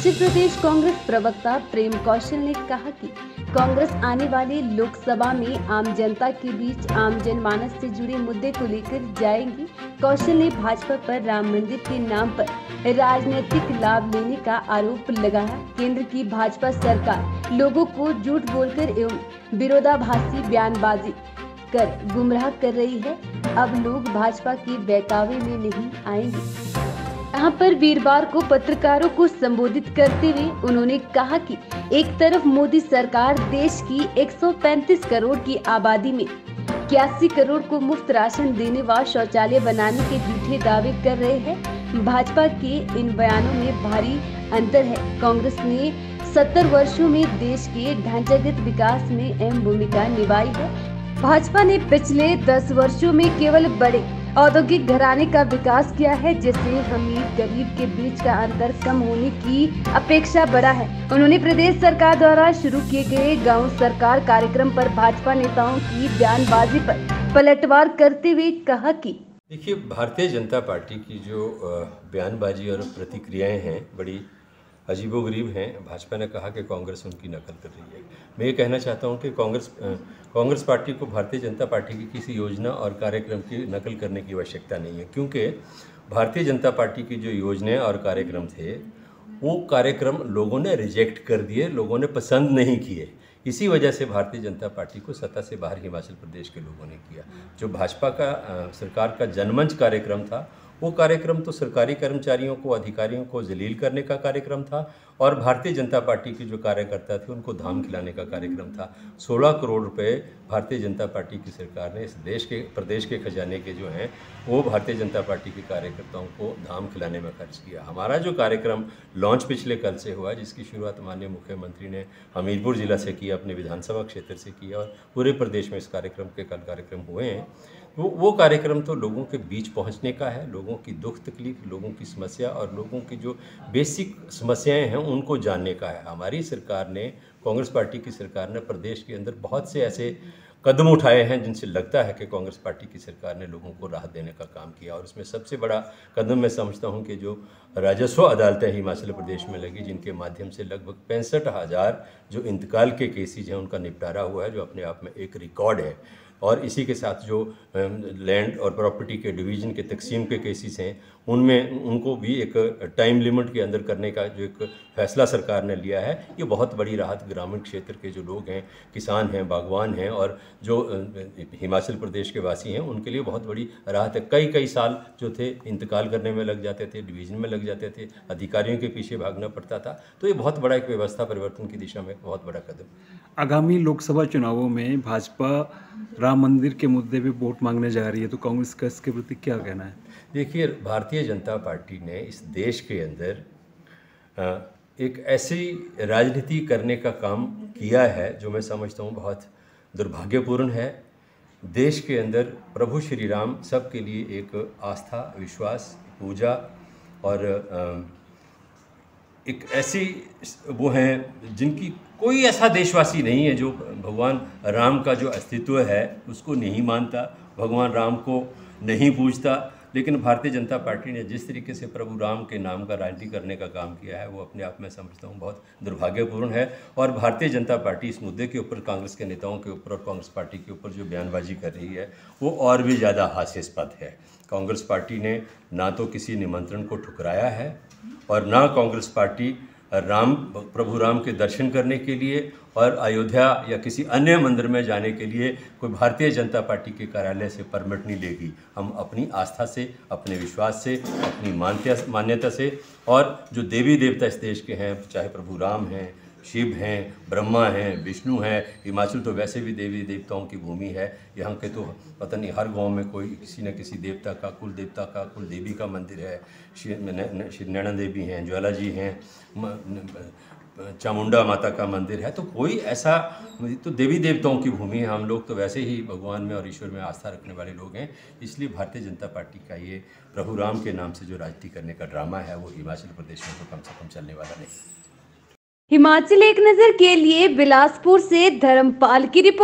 उत्तर प्रदेश कांग्रेस प्रवक्ता प्रेम कौशल ने कहा कि कांग्रेस आने वाली लोकसभा में आम जनता के बीच आम जनमानस से जुड़े मुद्दे को लेकर जाएंगी। कौशल ने भाजपा पर राम मंदिर के नाम पर राजनीतिक लाभ लेने का आरोप लगाया। केंद्र की भाजपा सरकार लोगों को झूठ बोलकर एवं विरोधाभासी बयानबाजी कर गुमराह कर रही है। अब लोग भाजपा के बहकावे में नहीं आएंगे। यहाँ पर वीरवार को पत्रकारों को संबोधित करते हुए उन्होंने कहा कि एक तरफ मोदी सरकार देश की 135 करोड़ की आबादी में 81 करोड़ को मुफ्त राशन देने व शौचालय बनाने के झूठे दावे कर रहे हैं। भाजपा के इन बयानों में भारी अंतर है। कांग्रेस ने 70 वर्षों में देश के ढांचागत विकास में अहम भूमिका निभाई है। भाजपा ने पिछले 10 वर्षों में केवल बड़े औद्योगिक घराने का विकास किया है, जिससे अमीर गरीब के बीच का अंतर कम होने की अपेक्षा बढ़ा है। उन्होंने प्रदेश सरकार द्वारा शुरू किए गए गांव सरकार कार्यक्रम पर भाजपा नेताओं की बयानबाजी पर पलटवार करते हुए कहा कि देखिए, भारतीय जनता पार्टी की जो बयानबाजी और प्रतिक्रियाएं हैं बड़ी अजीबोगरीब हैं। भाजपा ने कहा कि कांग्रेस उनकी नकल कर रही है। मैं ये कहना चाहता हूं कि कांग्रेस पार्टी को भारतीय जनता पार्टी की किसी योजना और कार्यक्रम की नकल करने की आवश्यकता नहीं है, क्योंकि भारतीय जनता पार्टी की जो योजनाएं और कार्यक्रम थे वो कार्यक्रम लोगों ने रिजेक्ट कर दिए, लोगों ने पसंद नहीं किए। इसी वजह से भारतीय जनता पार्टी को सत्ता से बाहर हिमाचल प्रदेश के लोगों ने किया। जो भाजपा का सरकार का जनमंच कार्यक्रम था, वो कार्यक्रम तो सरकारी कर्मचारियों को, अधिकारियों को जलील करने का कार्यक्रम था और भारतीय जनता पार्टी के जो कार्यकर्ता थे उनको धाम खिलाने का कार्यक्रम था। 16 करोड़ रुपए भारतीय जनता पार्टी की सरकार ने इस प्रदेश के खजाने के जो हैं वो भारतीय जनता पार्टी के कार्यकर्ताओं को धाम खिलाने में खर्च किया। हमारा जो कार्यक्रम लॉन्च पिछले कल से हुआ, जिसकी शुरुआत माननीय मुख्यमंत्री ने हमीरपुर जिला से किया, अपने विधानसभा क्षेत्र से किया और पूरे प्रदेश में इस कार्यक्रम के कल कार्यक्रम हुए हैं। वो कार्यक्रम तो लोगों के बीच पहुंचने का है, लोगों की दुख तकलीफ, लोगों की समस्या और लोगों की जो बेसिक समस्याएं हैं उनको जानने का है। हमारी सरकार ने, कांग्रेस पार्टी की सरकार ने प्रदेश के अंदर बहुत से ऐसे कदम उठाए हैं जिनसे लगता है कि कांग्रेस पार्टी की सरकार ने लोगों को राहत देने का काम किया। और उसमें सबसे बड़ा कदम मैं समझता हूं कि जो राजस्व अदालतें हिमाचल प्रदेश में लगी, जिनके माध्यम से लगभग 65,000 जो इंतकाल के केसेज हैं उनका निपटारा हुआ है, जो अपने आप में एक रिकॉर्ड है। और इसी के साथ जो लैंड और प्रॉपर्टी के डिवीज़न के तकसीम के केसेस हैं उनमें उनको भी एक टाइम लिमिट के अंदर करने का जो एक फैसला सरकार ने लिया है, ये बहुत बड़ी राहत ग्रामीण क्षेत्र के जो लोग हैं, किसान हैं, बागवान हैं और जो हिमाचल प्रदेश के वासी हैं उनके लिए बहुत बड़ी राहत है। कई साल जो थे इंतकाल करने में लग जाते थे, डिवीज़न में लग जाते थे, अधिकारियों के पीछे भागना पड़ता था। तो ये बहुत बड़ा एक व्यवस्था परिवर्तन की दिशा में बहुत बड़ा कदम। आगामी लोकसभा चुनावों में भाजपा राम मंदिर के मुद्दे पे वोट मांगने जा रही है, तो कांग्रेस का इसके प्रति क्या कहना है? देखिए, भारतीय जनता पार्टी ने इस देश के अंदर एक ऐसी राजनीति करने का काम किया है जो मैं समझता हूँ बहुत दुर्भाग्यपूर्ण है। देश के अंदर प्रभु श्री राम सबके लिए एक आस्था, विश्वास, पूजा और एक ऐसी वो हैं जिनकी कोई ऐसा देशवासी नहीं है जो भगवान राम का जो अस्तित्व है उसको नहीं मानता, भगवान राम को नहीं पूजता। लेकिन भारतीय जनता पार्टी ने जिस तरीके से प्रभु राम के नाम का राजनीति करने का काम किया है वो अपने आप में समझता हूँ बहुत दुर्भाग्यपूर्ण है। और भारतीय जनता पार्टी इस मुद्दे के ऊपर कांग्रेस के नेताओं के ऊपर और कांग्रेस पार्टी के ऊपर जो बयानबाजी कर रही है वो और भी ज़्यादा हास्यास्पद है। कांग्रेस पार्टी ने ना तो किसी निमंत्रण को ठुकराया है और ना कांग्रेस पार्टी प्रभु राम के दर्शन करने के लिए और अयोध्या या किसी अन्य मंदिर में जाने के लिए कोई भारतीय जनता पार्टी के कार्यालय से परमिट नहीं लेगी। हम अपनी आस्था से, अपने विश्वास से, अपनी मान्यता से और जो देवी देवता इस देश के हैं, चाहे प्रभु राम हैं, शिव हैं, ब्रह्मा हैं, विष्णु हैं, हिमाचल तो वैसे भी देवी देवताओं की भूमि है। यहाँ के तो पता नहीं हर गांव में कोई किसी न किसी देवता का, कुल देवता का, कुल देवी का मंदिर है। श्री नैना देवी हैं, ज्वाला जी हैं, चामुंडा माता का मंदिर है। तो कोई ऐसा तो देवी देवताओं की भूमि है। हम लोग तो वैसे ही भगवान में और ईश्वर में आस्था रखने वाले लोग हैं। इसलिए भारतीय जनता पार्टी का ये प्रभु राम के नाम से जो राजनीति करने का ड्रामा है वो हिमाचल प्रदेश में तो कम से कम चलने वाला नहीं। हिमाचल एक नजर के लिए बिलासपुर से धर्मपाल की रिपोर्ट।